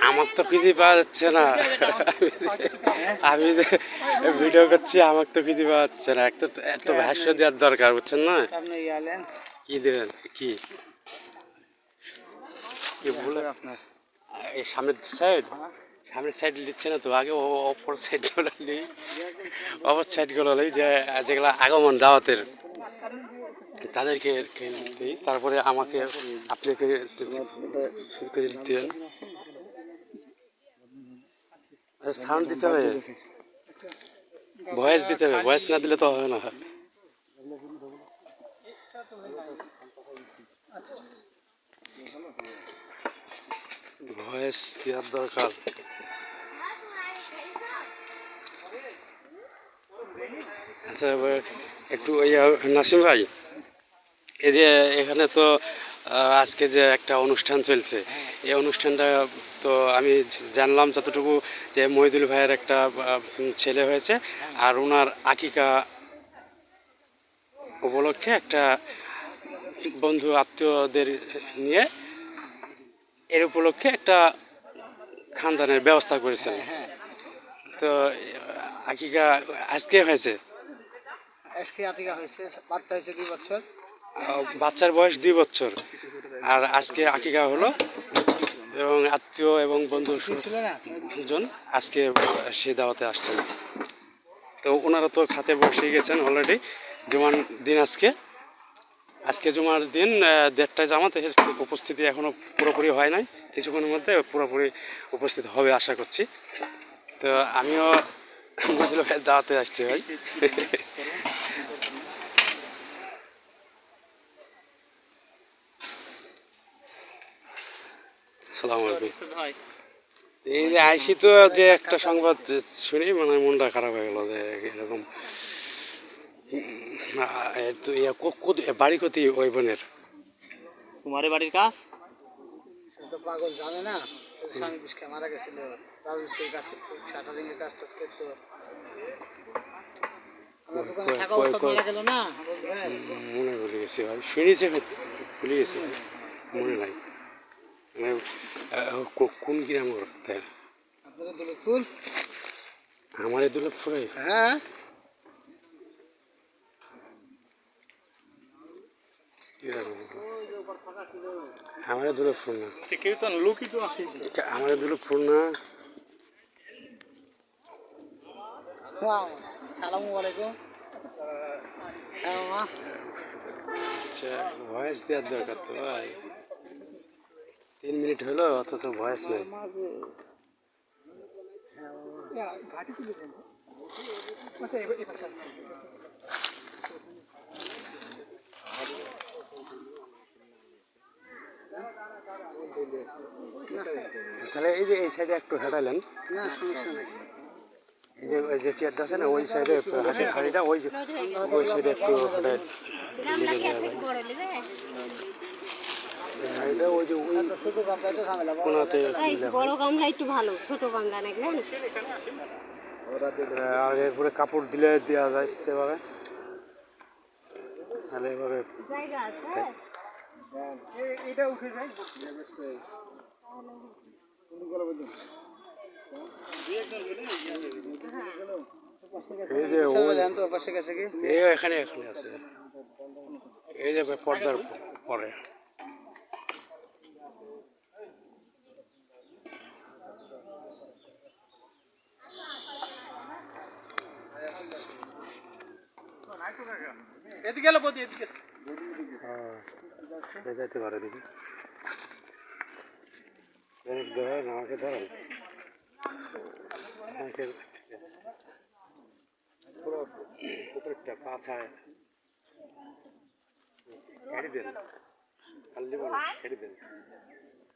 আমার তো কিছু পাওয়া যাচ্ছে না, আমি ভিডিও করছি, আমার তো কিছু পাওয়া যাচ্ছে না। একটু ভাষ্য দেওয়ার দরকার, বুঝছেন না? কি দেবেন? কি আপনার সামনের সাইড নিচ্ছে না তো, আগে অপর সাইডগুলো নেই, অপর সাইডগুলো নেই, যেগুলো আগমন দাওয়াতের তাদেরকে দিই, তারপরে আমাকে আপনাকে শুরু করে দিতেন। সাউন্ড দিতে হবে, ভয়েস দিতে হবে, ভয়েস না দিলে তো হবে না। ভয়েস দেওয়ার দরকার। আচ্ছা, একটু নাসিম ভাই, এই যে এখানে তো আজকে যে একটা অনুষ্ঠান চলছে, এই অনুষ্ঠানটা তো আমি জানলাম যতটুকু যে মহিদুল ভাইয়ের একটা ছেলে হয়েছে, আর ওনার আকিকা উপলক্ষে একটা বন্ধু আত্মীয়দের নিয়ে এর উপলক্ষে একটা খানদানের ব্যবস্থা করেছেন। তো আকিকা আজকে হয়েছে, বাচ্চা হয়েছে 2 বছর, বাচ্চার বয়স 2 বছর, আর আজকে আকিকা হলো, এবং আত্মীয় এবং বন্ধু জন আজকে সে দাওয়াতে আসছেন। তো ওনারা তো খাতে বসে গেছেন অলরেডি। জুমার দিন আজকে জুমার দিন 1:30টায় জামাত, উপস্থিতি এখনও পুরোপুরি হয় নাই, কিছুক্ষণের মধ্যে পুরোপুরি উপস্থিত হবে আশা করছি। তো আমিও মহিদুল ভাইয়ের দাওয়াতে আসছি ভাই। আসসালামু আলাইকুম। এই যে আইসি তো যে একটা সংবাদ শুনি, মানে মনটা খারাপ হয়ে গেল যে এরকম বাড়ি ক্ষতি ওই বোনের। তোমার বাড়ির কাজ তো পাগল জানে না, স্বামী বিষ্কা মারা গেছিল, রাজমিস্ত্রির কাজ করতো, শাটারিংয়ের কাজ টাজ করতো। আমার দোকানে থাকা অবস্থা মারা গেল না, মনে ভুলে গেছি ভাই, শুনেছি, ভুলে গেছি, মনে নাই। কোন গ্রাম তাই? আপনাদের দৌলতপুর। আমার দৌলতপুরে? হ্যাঁ, আমাদের দৌলতপুর না, আমাদের দৌলতপুর না। সালামু আলাইকুম। আচ্ছা, ভয়েস দেওয়ার দরকার তো ভাই, 3 মিনিট হলো অথচ ভয়েস নেই। তাহলে এই যে এই সাইডে একটু হেঁটালেন, এই যে ওই যে চেয়ারটা আছে না, ওই সাইডে হাতের গাড়িটা ওই সাইডে একটু হেঁটায় নিয়ে যাওয়া যায়। গাড়িটা ওই যে ওই কোনাতে, বড় গামলা একটু ভালো, ছোট গামলা নাকি আর এরপরে কাপড় দিলে দেওয়া যাইতে পারে, তাহলে এভাবে জায়গা আছে। এটা উঠে যায়, এই যে এখানে আছে, এই যে পর্দার পরে। এদিকে এলো বদি, এদিকে যেতে পারে দিদি, ধরেন আমাকে, ধরেন পুরো উপরেরটা পাছায় গাড়ি দেন, খালি দেবেন, গাড়ি দেন।